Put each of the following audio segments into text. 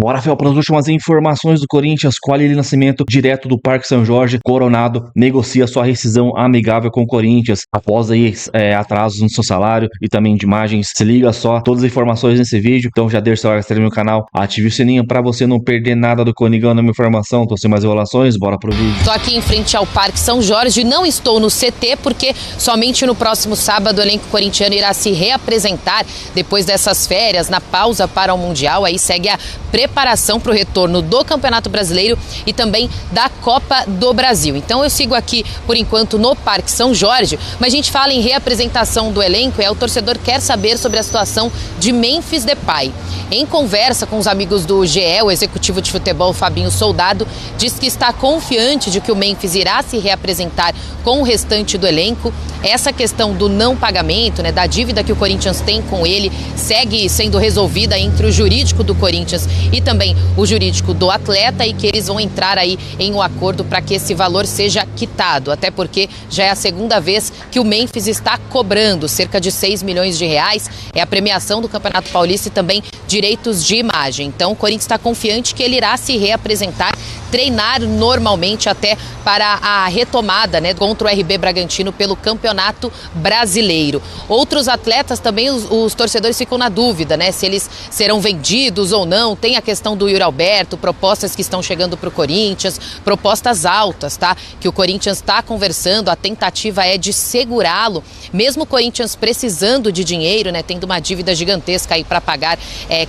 Bora, Fel, para as últimas informações do Corinthians. Qualy Nascimento, direto do Parque São Jorge. Coronado negocia sua rescisão amigável com o Corinthians após aí atrasos no seu salário e também de imagens. Se liga só, todas as informações nesse vídeo. Então já deixa seu like, se inscreve no canal, ative o sininho para você não perder nada do Conigão na minha informação. Tô sem mais enrolações, bora pro vídeo. Estou aqui em frente ao Parque São Jorge, não estou no CT porque somente no próximo sábado o elenco corintiano irá se reapresentar depois dessas férias, na pausa para o Mundial. Aí segue a preparação para o retorno do Campeonato Brasileiro e também da Copa do Brasil. Então eu sigo aqui, por enquanto, no Parque São Jorge, mas a gente fala em reapresentação do elenco e o torcedor quer saber sobre a situação de Memphis Depay. Em conversa com os amigos do GE, o executivo de futebol Fabinho Soldado diz que está confiante de que o Memphis irá se reapresentar com o restante do elenco. Essa questão do não pagamento, da dívida que o Corinthians tem com ele, segue sendo resolvida entre o jurídico do Corinthians e também o jurídico do atleta, e que eles vão entrar aí em um acordo para que esse valor seja quitado, até porque já é a segunda vez que o Memphis está cobrando cerca de 6 milhões de reais, é a premiação do Campeonato Paulista e também direitos de imagem. Então o Corinthians está confiante que ele irá se reapresentar, treinar normalmente até para a retomada contra o RB Bragantino pelo Campeonato Brasileiro. Outros atletas também, os torcedores ficam na dúvida, se eles serão vendidos ou não. Tem a questão do Yuri Alberto, propostas que estão chegando para o Corinthians, propostas altas, que o Corinthians está conversando. A tentativa é de segurá-lo, mesmo o Corinthians precisando de dinheiro, tendo uma dívida gigantesca aí para pagar,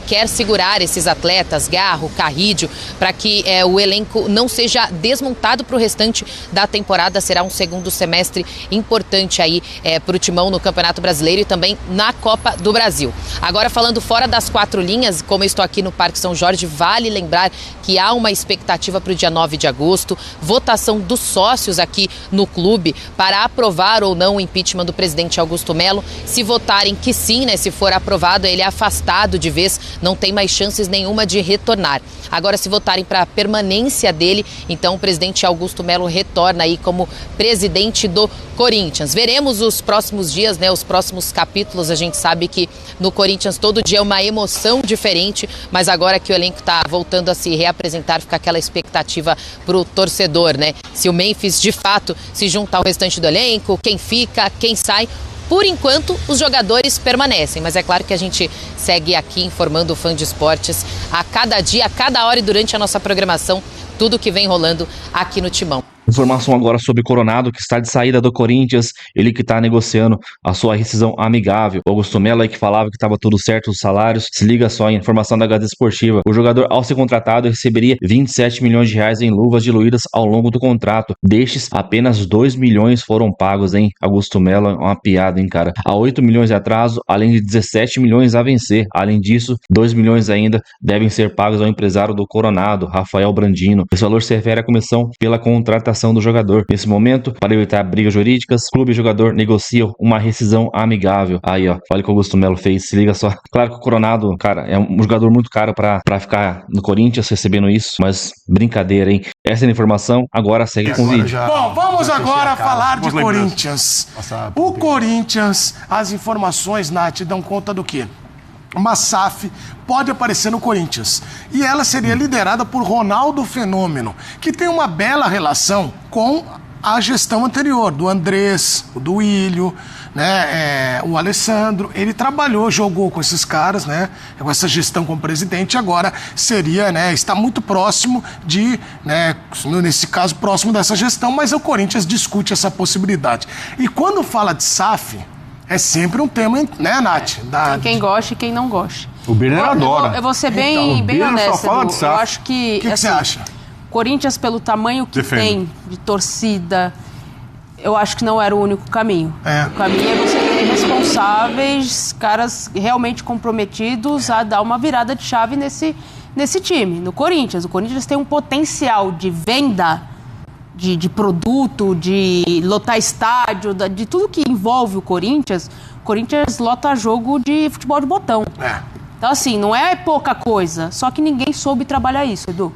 quer segurar esses atletas, Garro, Carrídio, para que o elenco não seja desmontado para o restante da temporada. Será um segundo semestre importante aí para o Timão no Campeonato Brasileiro e também na Copa do Brasil. Agora, falando fora das quatro linhas, como eu estou aqui no Parque São Jorge, vale lembrar que há uma expectativa para o dia 9 de agosto, votação dos sócios aqui no clube para aprovar ou não o impeachment do presidente Augusto Melo. Se votarem que sim, se for aprovado, ele é afastado de vez, não tem mais chances nenhuma de retornar. Agora, se votarem para a permanência dele, então o presidente Augusto Melo retorna aí como presidente do Corinthians. Veremos os próximos dias, os próximos capítulos. A gente sabe que no Corinthians todo dia é uma emoção diferente, mas agora que o elenco está voltando a se reapresentar, fica aquela expectativa para o torcedor, Se o Memphis de fato se junta ao restante do elenco, quem fica, quem sai. Por enquanto, os jogadores permanecem, mas é claro que a gente segue aqui informando o fã de esportes a cada dia, a cada hora e durante a nossa programação, tudo que vem rolando aqui no Timão. Informação agora sobre Coronado, que está de saída do Corinthians, ele que está negociando a sua rescisão amigável. O Augusto Melo aí que falava que estava tudo certo os salários. Se liga só, em informação da Gazeta Esportiva. O jogador, ao ser contratado, receberia 27 milhões de reais em luvas diluídas ao longo do contrato. Destes, apenas 2 milhões foram pagos, Augusto Melo é uma piada, cara. Há 8 milhões de atraso, além de 17 milhões a vencer. Além disso, 2 milhões ainda devem ser pagos ao empresário do Coronado, Rafael Brandino. Esse valor se refere à comissão pela contratação do jogador. Nesse momento, para evitar brigas jurídicas, clube e jogador negociam uma rescisão amigável. Aí, olha o que o Augusto Melo fez, se liga só. Claro que o Coronado, cara, é um jogador muito caro pra ficar no Corinthians recebendo isso, mas brincadeira, Essa é a informação, agora segue com o vídeo. Bom, vamos agora falar de Corinthians. O Corinthians, as informações, Nath, dão conta do quê? Uma SAF pode aparecer no Corinthians. E ela seria liderada por Ronaldo Fenômeno, que tem uma bela relação com a gestão anterior, do Andrés, do Willio, o Alessandro. Ele trabalhou, jogou com esses caras, com essa gestão como presidente. Agora seria, está muito próximo de, nesse caso, próximo dessa gestão, mas o Corinthians discute essa possibilidade. E quando fala de SAF, é sempre um tema, Nath? Quem gosta e quem não gosta. O Birner adora. Eu vou ser bem honesta. Só fala de SAF. Eu acho que... O que você acha? Corinthians, pelo tamanho que tem de torcida, eu acho que não era o único caminho. O caminho é você ter responsáveis, caras realmente comprometidos a dar uma virada de chave nesse time, no Corinthians. O Corinthians tem um potencial de venda de produto, de lotar estádio, de tudo que envolve o Corinthians lota jogo de futebol de botão. Então, assim, não é pouca coisa, só que ninguém soube trabalhar isso, Edu.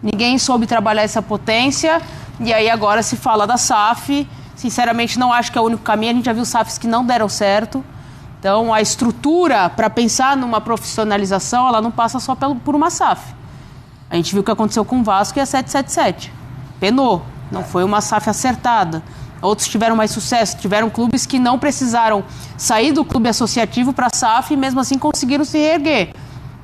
Ninguém soube trabalhar essa potência, e aí agora se fala da SAF. Sinceramente, não acho que é o único caminho. A gente já viu SAFs que não deram certo. Então, a estrutura para pensar numa profissionalização, ela não passa só por uma SAF. A gente viu o que aconteceu com o Vasco e a 777. Penou, não foi uma SAF acertada. Outros tiveram mais sucesso, tiveram clubes que não precisaram sair do clube associativo para a SAF e mesmo assim conseguiram se reerguer.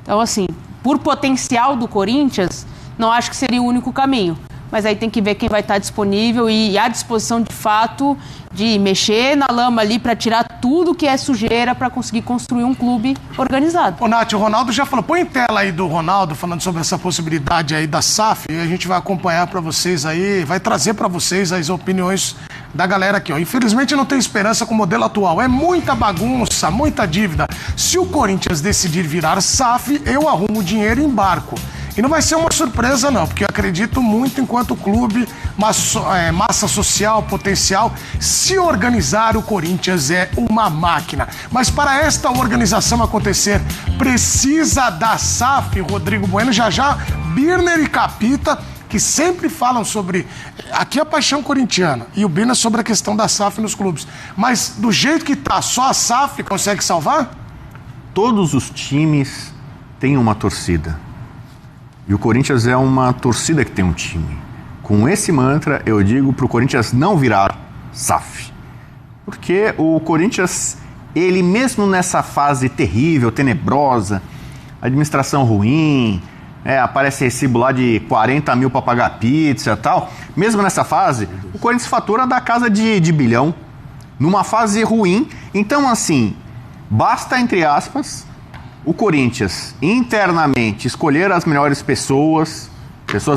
Então, assim, por potencial do Corinthians, não acho que seria o único caminho. Mas aí tem que ver quem vai estar disponível e à disposição de fato de mexer na lama ali para tirar tudo que é sujeira para conseguir construir um clube organizado. Ô, Nath, o Ronaldo já falou, põe em tela aí do Ronaldo falando sobre essa possibilidade aí da SAF e a gente vai acompanhar para vocês aí, vai trazer para vocês as opiniões da galera aqui, ó. Infelizmente não tem esperança com o modelo atual, é muita bagunça, muita dívida. Se o Corinthians decidir virar SAF, eu arrumo dinheiro e embarco. E não vai ser uma surpresa não, porque eu acredito muito enquanto clube, massa social, potencial, se organizar o Corinthians é uma máquina. Mas para esta organização acontecer, precisa da SAF, Rodrigo Bueno, já, Birner e Capita, que sempre falam sobre, aqui a paixão corintiana, e o Birner sobre a questão da SAF nos clubes. Mas do jeito que tá, só a SAF consegue salvar? Todos os times têm uma torcida. E o Corinthians é uma torcida que tem um time. Com esse mantra, eu digo para o Corinthians não virar SAF. Porque o Corinthians, ele mesmo nessa fase terrível, tenebrosa, administração ruim, aparece recibo lá de 40 mil para pagar pizza e tal. Mesmo nessa fase, o Corinthians fatura da casa de bilhão. Numa fase ruim. Então, assim, basta, entre aspas, o Corinthians internamente escolher as melhores pessoas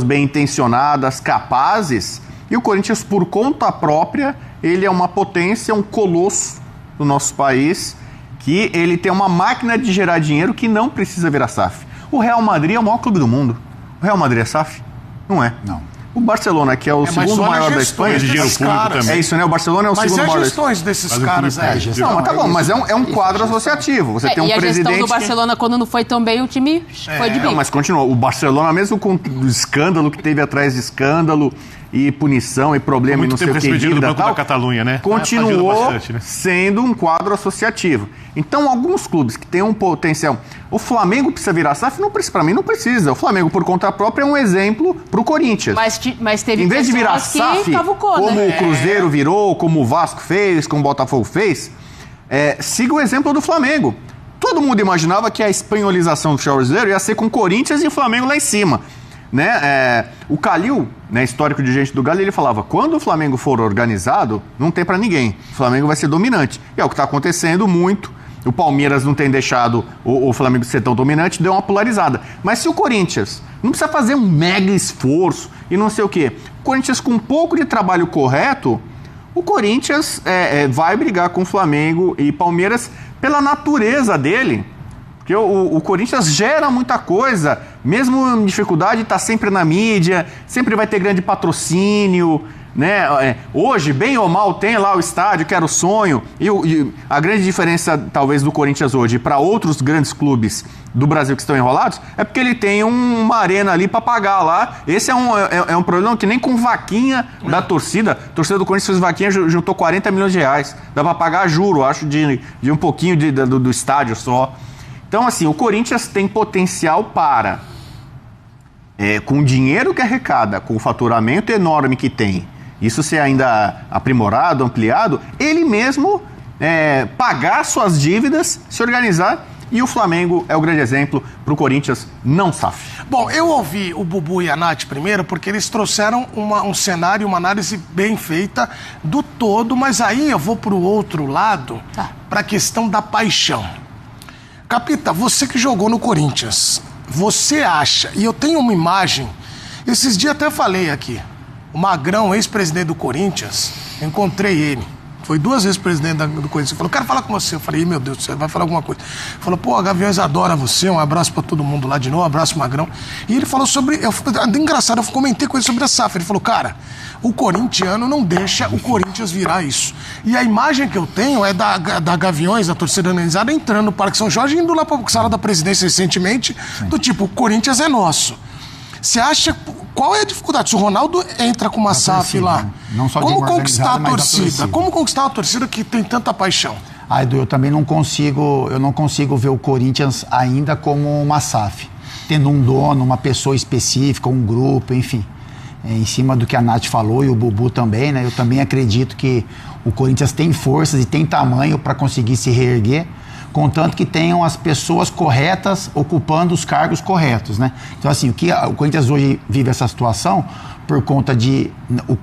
bem intencionadas, capazes, e o Corinthians por conta própria, ele é uma potência, um colosso do nosso país, que ele tem uma máquina de gerar dinheiro que não precisa virar SAF. O Real Madrid é o maior clube do mundo. O Real Madrid é SAF? Não é. Não. O Barcelona, que é o segundo maior da Espanha, dinheiro público também. É isso, né? O Barcelona é o segundo maior da Espanha. Mas desses caras aí. Não, mas tá bom, mas é um quadro associativo. Você tem um presidente. E a gestão do Barcelona, quando não foi tão bem, o time foi de bico. Mas continua. O Barcelona, mesmo com o escândalo que teve atrás de escândalo e punição e problema e não sei o que, dívida tal, da Catalunha, né? Continuou bastante, né? sendo um quadro associativo. Então, alguns clubes que têm um potencial... O Flamengo precisa virar SAF? Não precisa, para mim não precisa. O Flamengo, por conta própria, é um exemplo pro Corinthians. Mas teve em vez de virar SAF, como né? o Cruzeiro virou, como o Vasco fez, como o Botafogo fez, siga o exemplo do Flamengo. Todo mundo imaginava que a espanholização do futebol brasileiro ia ser com Corinthians e o Flamengo lá em cima. Né? O Calil, né, histórico dirigente do Galo, ele falava, quando o Flamengo for organizado, não tem pra ninguém, o Flamengo vai ser dominante, e é o que tá acontecendo muito. O Palmeiras não tem deixado o Flamengo ser tão dominante, deu uma polarizada. Mas se o Corinthians não precisa fazer um mega esforço e não sei o quê, o Corinthians com um pouco de trabalho correto, o Corinthians vai brigar com o Flamengo e Palmeiras pela natureza dele. Porque o Corinthians gera muita coisa, mesmo em dificuldade, está sempre na mídia, sempre vai ter grande patrocínio, né? Hoje, bem ou mal, tem lá o estádio, que era o sonho. E a grande diferença, talvez, do Corinthians hoje para outros grandes clubes do Brasil que estão enrolados, é porque ele tem uma arena ali para pagar lá. Esse é um problema que nem com vaquinha da torcida. A torcida do Corinthians fez vaquinha, juntou 40 milhões de reais. Dá para pagar juro, acho, de um pouquinho do estádio só. Então, assim, o Corinthians tem potencial para, com o dinheiro que arrecada, com o faturamento enorme que tem, isso ser ainda aprimorado, ampliado, ele mesmo pagar suas dívidas, se organizar, e o Flamengo é o grande exemplo para o Corinthians não SAF. Bom, eu ouvi o Bubu e a Nath primeiro, porque eles trouxeram um cenário, uma análise bem feita do todo, mas aí eu vou para o outro lado, para a questão da paixão. Capita, você que jogou no Corinthians, você acha, e eu tenho uma imagem, esses dias até falei aqui, o Magrão, ex-presidente do Corinthians, eu encontrei ele, foi 2 vezes presidente do Corinthians, ele falou, quero falar com você, eu falei, meu Deus do céu, vai falar alguma coisa. Ele falou, pô, a Gaviões adora você, um abraço pra todo mundo lá de novo, um abraço Magrão. E ele falou sobre, engraçado, eu comentei com ele sobre a SAF, ele falou, cara, o corintiano não deixa o Corinthians virar isso. E a imagem que eu tenho é da Gaviões, da torcida organizada, entrando no Parque São Jorge, indo lá pra sala da presidência recentemente, do tipo, o Corinthians é nosso. Você acha, qual é a dificuldade? Se o Ronaldo entra com uma SAF lá, não só como conquistar a torcida? Como conquistar uma torcida que tem tanta paixão? Edu, eu também não consigo ver o Corinthians ainda como uma SAF. tendo um dono, uma pessoa específica, um grupo, enfim. Em cima do que a Nath falou e o Bubu também, né? Eu também acredito que o Corinthians tem forças e tem tamanho para conseguir se reerguer, contanto que tenham as pessoas corretas ocupando os cargos corretos, né? Então, assim, o Corinthians hoje vive essa situação por conta de...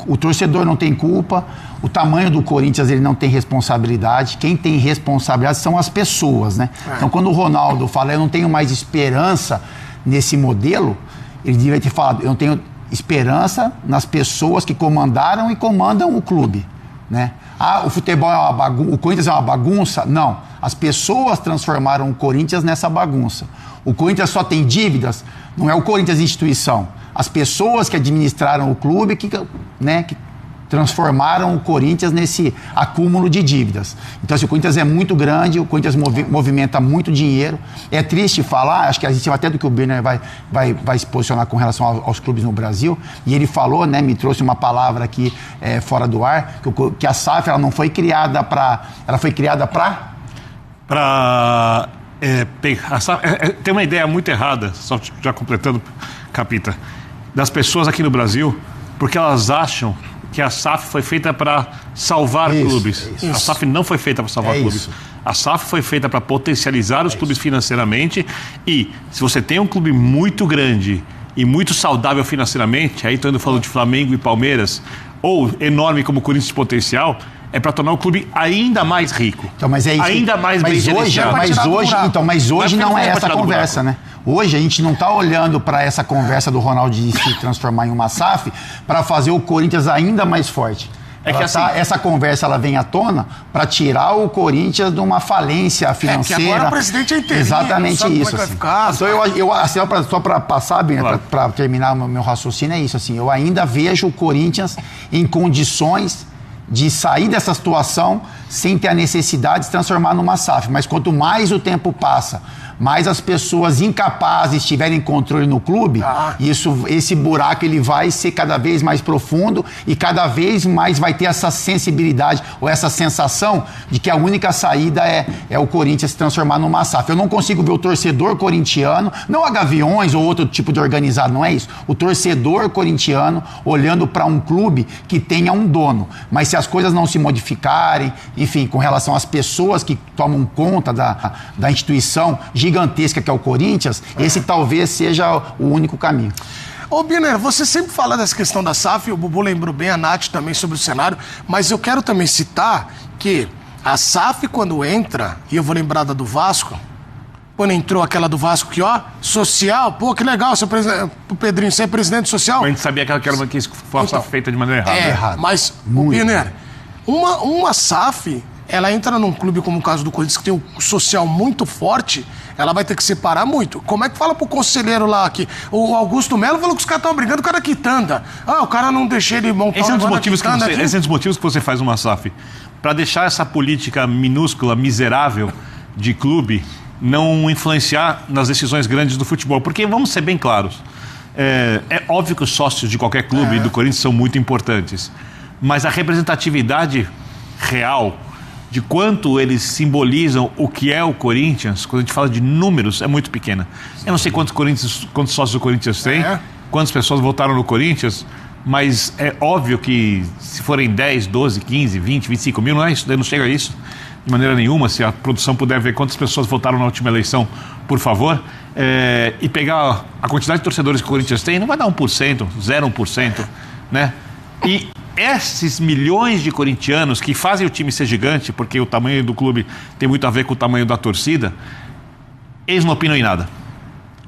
O torcedor não tem culpa, o tamanho do Corinthians ele não tem responsabilidade, quem tem responsabilidade são as pessoas, né? Então, quando o Ronaldo fala, eu não tenho mais esperança nesse modelo, ele devia ter falado, eu não tenho esperança nas pessoas que comandaram e comandam o clube, né? O futebol é uma bagunça, o Corinthians é uma bagunça? Não. As pessoas transformaram o Corinthians nessa bagunça. O Corinthians só tem dívidas? Não é o Corinthians instituição. As pessoas que administraram o clube que transformaram o Corinthians nesse acúmulo de dívidas. Então, assim, o Corinthians é muito grande, o Corinthians movimenta muito dinheiro. É triste falar, acho que a gente até do que o Birner vai se posicionar com relação aos clubes no Brasil, e ele falou, né, me trouxe uma palavra aqui fora do ar, que a SAF ela não foi criada para... Ela foi criada para... Tem uma ideia muito errada, só já completando, Capita, das pessoas aqui no Brasil, porque elas acham que a SAF foi feita para salvar clubes. A SAF não foi feita para salvar clubes. A SAF foi feita para potencializar os clubes financeiramente, e se você tem um clube muito grande e muito saudável financeiramente, aí estou falando de Flamengo e Palmeiras, ou enorme como o Corinthians de potencial, é para tornar o clube ainda mais rico. Então, mas é isso. Ainda mais bem gerenciado. Mas hoje não é essa conversa, né? Hoje a gente não está olhando para essa conversa do Ronaldo de se transformar em uma SAF para fazer o Corinthians ainda mais forte. Essa conversa ela vem à tona para tirar o Corinthians de uma falência financeira. Que agora o presidente é interino, exatamente isso. Assim. Então só para passar bem, claro, para terminar o meu raciocínio, é isso. Assim, eu ainda vejo o Corinthians em condições de sair dessa situação sem ter a necessidade de se transformar numa SAF. Mas quanto mais o tempo passa, mais as pessoas incapazes tiverem controle no clube, esse buraco ele vai ser cada vez mais profundo e cada vez mais vai ter essa sensibilidade ou essa sensação de que a única saída é o Corinthians se transformar numa SAF. Eu não consigo ver o torcedor corintiano, não a Gaviões ou outro tipo de organizado, não é isso. O torcedor corintiano olhando para um clube que tenha um dono. Mas se as coisas não se modificarem, enfim, com relação às pessoas que tomam conta da instituição gigantesca que é o Corinthians, esse talvez seja o único caminho. Ô, Birner, você sempre fala dessa questão da SAF, o Bubu lembrou bem, a Nath também sobre o cenário, mas eu quero também citar que a SAF, quando entra, e eu vou lembrar da do Vasco, quando entrou aquela do Vasco que, social, pô, que legal, o Pedrinho, você é presidente social. A gente sabia que isso fosse feita de maneira errada. Mas, Birner, uma SAF, ela entra num clube como o caso do Corinthians, que tem um social muito forte, ela vai ter que separar muito. Como é que fala pro conselheiro lá aqui? O Augusto Melo falou que os caras estão brigando com o cara quitanda. O cara não deixa ele montar esse é um dos motivos que você faz uma SAF. Para deixar essa política minúscula, miserável de clube não influenciar nas decisões grandes do futebol. Porque, vamos ser bem claros, é óbvio que os sócios de qualquer clube do Corinthians são muito importantes. Mas a representatividade real de quanto eles simbolizam o que é o Corinthians, quando a gente fala de números, é muito pequena. Eu não sei quantos sócios do Corinthians tem, quantas pessoas votaram no Corinthians, mas é óbvio que se forem 10, 12, 15, 20, 25 mil, não chega a isso de maneira nenhuma. Se a produção puder ver quantas pessoas votaram na última eleição, por favor, e pegar a quantidade de torcedores que o Corinthians tem, não vai dar 1%, 0,1%, né? E esses milhões de corintianos que fazem o time ser gigante, porque o tamanho do clube tem muito a ver com o tamanho da torcida, eles não opinam em nada.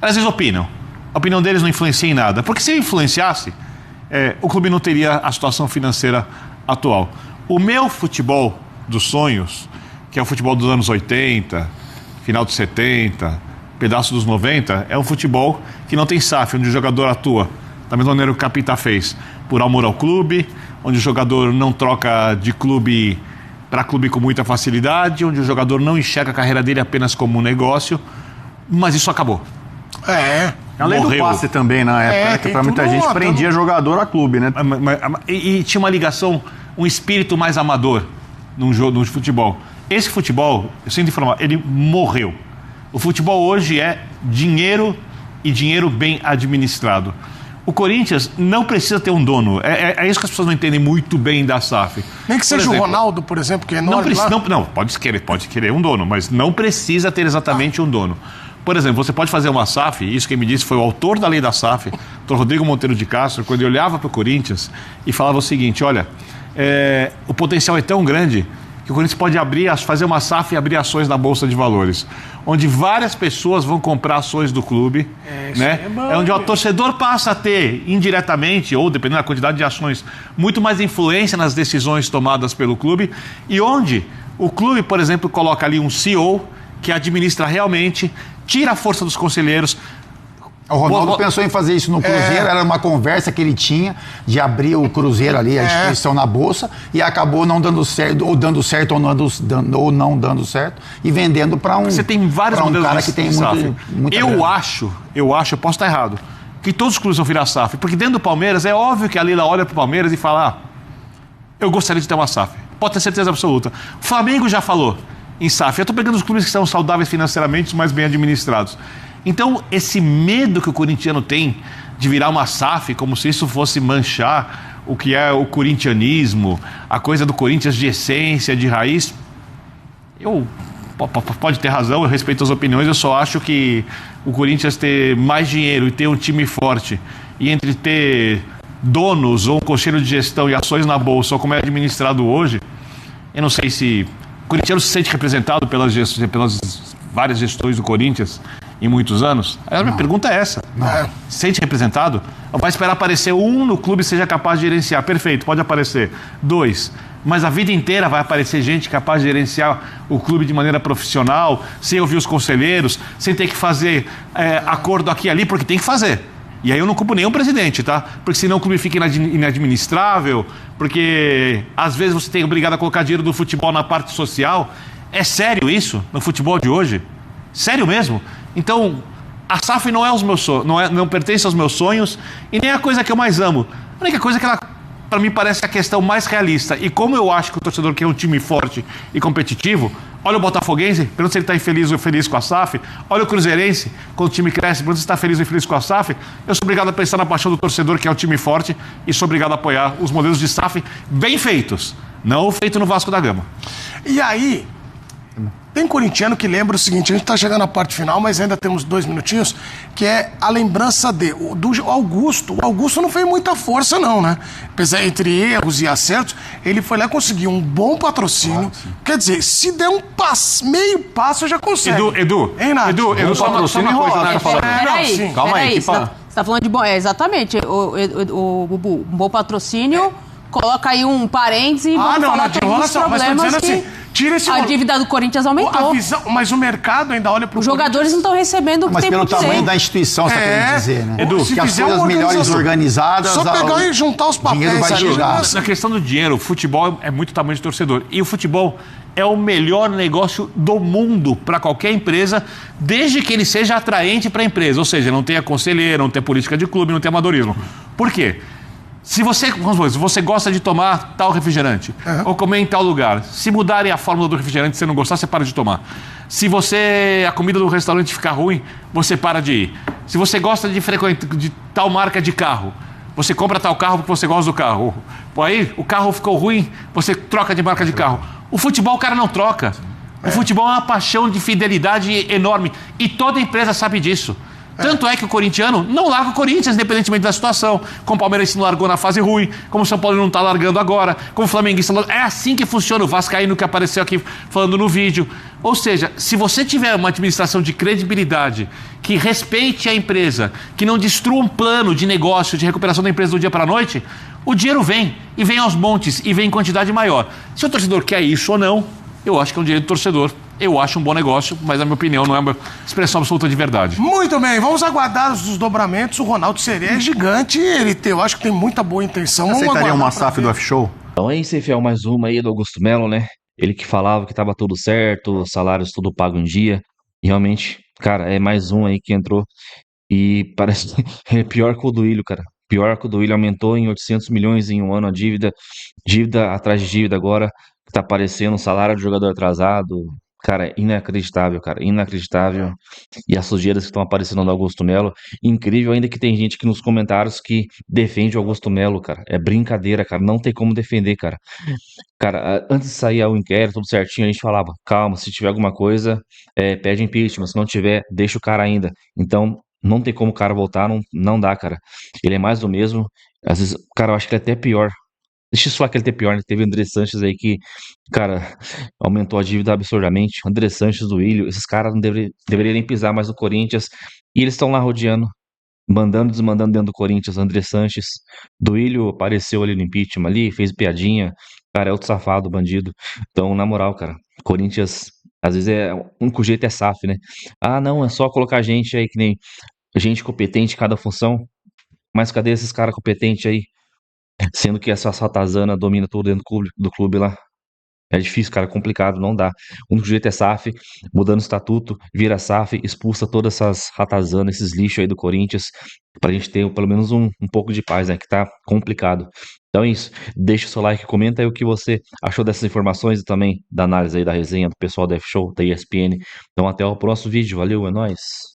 Às vezes opinam. A opinião deles não influencia em nada. Porque se influenciasse, o clube não teria a situação financeira atual. O meu futebol dos sonhos, que é o futebol dos anos 80, final dos 70, pedaço dos 90, é um futebol que não tem SAF, onde o jogador atua da mesma maneira que o Capita fez, por amor ao clube, onde o jogador não troca de clube para clube com muita facilidade, onde o jogador não enxerga a carreira dele apenas como um negócio, mas isso acabou. Além do passe também, na época, que para muita gente prendia jogador a clube, né? E tinha uma ligação, um espírito mais amador no jogo de futebol. Esse futebol, eu sinto informar, ele morreu. O futebol hoje é dinheiro e dinheiro bem administrado. O Corinthians não precisa ter um dono. É isso que as pessoas não entendem muito bem da SAF. Nem que seja o Ronaldo, por exemplo, que é enorme não, pode querer um dono, mas não precisa ter exatamente um dono. Por exemplo, você pode fazer uma SAF, isso quem me disse foi o autor da lei da SAF, o Rodrigo Monteiro de Castro, quando ele olhava para o Corinthians e falava o seguinte, olha, o potencial é tão grande que o Corinthians pode fazer uma SAF e abrir ações na Bolsa de Valores, onde várias pessoas vão comprar ações do clube, né? É onde o torcedor passa a ter, indiretamente, ou dependendo da quantidade de ações, muito mais influência nas decisões tomadas pelo clube, e onde o clube, por exemplo, coloca ali um CEO que administra realmente, tira a força dos conselheiros. O Ronaldo pensou em fazer isso no Cruzeiro, era uma conversa que ele tinha de abrir o Cruzeiro ali, a instituição na Bolsa, e acabou não dando certo, ou dando certo ou não dando certo, e vendendo para um, você tem vários um cara que tem muita eu acho, posso estar errado, que todos os clubes vão virar SAF, porque dentro do Palmeiras é óbvio que a Lila olha para o Palmeiras e fala, eu gostaria de ter uma SAF, pode ter certeza absoluta. O Flamengo já falou em SAF, eu estou pegando os clubes que são saudáveis financeiramente, mas bem administrados. Então, esse medo que o corintiano tem de virar uma SAF, como se isso fosse manchar o que é o corintianismo, a coisa do Corinthians de essência, de raiz, pode ter razão, eu respeito as opiniões, eu só acho que o Corinthians ter mais dinheiro e ter um time forte, e entre ter donos ou um conselho de gestão e ações na Bolsa, ou como é administrado hoje, eu não sei se o corintiano se sente representado pelas várias gestões do Corinthians em muitos anos? A minha pergunta é essa. Se sente representado? Vai esperar aparecer um no clube que seja capaz de gerenciar. Perfeito, pode aparecer. 2. Mas a vida inteira vai aparecer gente capaz de gerenciar o clube de maneira profissional, sem ouvir os conselheiros, sem ter que fazer acordo aqui e ali, porque tem que fazer. E aí eu não culpo nenhum presidente, tá? Porque senão o clube fica inadministrável, porque às vezes você tem obrigado a colocar dinheiro do futebol na parte social. É sério isso, no futebol de hoje? Sério mesmo? Então, a SAF não é os meus sonhos, não pertence aos meus sonhos e nem é a coisa que eu mais amo. A única coisa que ela, para mim, parece a questão mais realista. E como eu acho que o torcedor quer um time forte e competitivo, olha o Botafoguense, pergunta se ele está infeliz ou feliz com a SAF. Olha o Cruzeirense, quando o time cresce, pergunta se está feliz ou infeliz com a SAF. Eu sou obrigado a pensar na paixão do torcedor, que é um time forte, e sou obrigado a apoiar os modelos de SAF bem feitos, não o feito no Vasco da Gama. E aí, tem corintiano que lembra o seguinte, a gente está chegando na parte final, mas ainda temos 2 minutinhos, que é a lembrança do Augusto. O Augusto não fez muita força não, né? Apesar entre erros e acertos, ele foi lá e conseguiu um bom patrocínio. Quer dizer, se der um meio passo, já consegue. Edu, só patrocínio enrola, tá falando. Calma aí. Você tá falando de bom... exatamente, o Bubu, um bom patrocínio, coloca aí um parênteses e vamos falar todos os problemas que... A dívida do Corinthians aumentou. Mas o mercado ainda olha para os jogadores não estão recebendo o que tem que Mas pelo tamanho da instituição, você está querendo dizer, né? Edu, que as coisas melhores organizadas... Só pegar e juntar os papéis. Dinheiro vai chegar. Na questão do dinheiro, o futebol é muito tamanho de torcedor. E o futebol é o melhor negócio do mundo para qualquer empresa, desde que ele seja atraente para a empresa. Ou seja, não tenha conselheiro, não tenha política de clube, não tenha amadorismo. Por quê? Se você gosta de tomar tal refrigerante, ou comer em tal lugar, se mudarem a fórmula do refrigerante e você não gostar, você para de tomar. Se a comida do restaurante ficar ruim, você para de ir. Se você gosta de tal marca de carro, você compra tal carro porque você gosta do carro. Aí o carro ficou ruim, você troca de marca de carro. O futebol o cara não troca. O futebol é uma paixão de fidelidade enorme. E toda empresa sabe disso. Tanto é que o corintiano não larga o Corinthians, independentemente da situação. Como o Palmeiras não largou na fase ruim, como o São Paulo não está largando agora, como o Flamenguista não... É assim que funciona o Vascaíno que apareceu aqui falando no vídeo. Ou seja, se você tiver uma administração de credibilidade, que respeite a empresa, que não destrua um plano de negócio, de recuperação da empresa do dia para a noite, o dinheiro vem, e vem aos montes, e vem em quantidade maior. Se o torcedor quer isso ou não, eu acho que é um direito do torcedor. Eu acho um bom negócio, mas na minha opinião não é uma expressão absoluta de verdade. Muito bem, vamos aguardar os desdobramentos. O Ronaldo Seria é gigante, eu acho que tem muita boa intenção. Você aceitaria uma SAF do F-Show? Então é isso aí, Fiel, mais uma aí do Augusto Melo, né? Ele que falava que tava tudo certo, salários tudo pago em dia. E realmente, cara, é mais um aí que entrou e parece que é pior que o do Ilho, cara. Pior que o do Ilho, aumentou em 800 milhões em um ano a dívida atrás de dívida agora, que tá aparecendo, salário de jogador atrasado, Cara, inacreditável, cara, inacreditável. E as sujeiras que estão aparecendo no Augusto Melo, incrível ainda que tem gente que nos comentários que defende o Augusto Melo, cara. É brincadeira, cara, não tem como defender, cara. Cara, antes de sair o inquérito, tudo certinho, a gente falava, calma, se tiver alguma coisa, pede impeachment, se não tiver, deixa o cara ainda. Então, não tem como o cara voltar, não dá, cara. Ele é mais do mesmo. Às vezes, cara, eu acho que ele é até pior. Deixa só aquele ter pior, né? Teve o André Sanches aí que, cara, aumentou a dívida absurdamente. O André Sanches, do Ilho, esses caras não deveriam nem pisar mais no Corinthians. E eles estão lá rodeando, mandando e desmandando dentro do Corinthians. André Sanches, do Ilho, apareceu ali no impeachment ali, fez piadinha. Cara, é outro safado, bandido. Então, na moral, cara, Corinthians, às vezes o único jeito é SAF, né? Ah, não, é só colocar gente aí que nem gente competente em cada função. Mas cadê esses caras competentes aí? Sendo que essa ratazana domina tudo dentro do clube lá. É difícil, cara, é complicado, não dá. O único jeito é SAF, mudando o estatuto, vira SAF, expulsa todas essas ratazanas, esses lixos aí do Corinthians, pra gente ter pelo menos um pouco de paz, né, que tá complicado. Então é isso, deixa o seu like, comenta aí o que você achou dessas informações e também da análise aí da resenha do pessoal da F-Show, da ESPN. Então até o próximo vídeo, valeu, é nóis!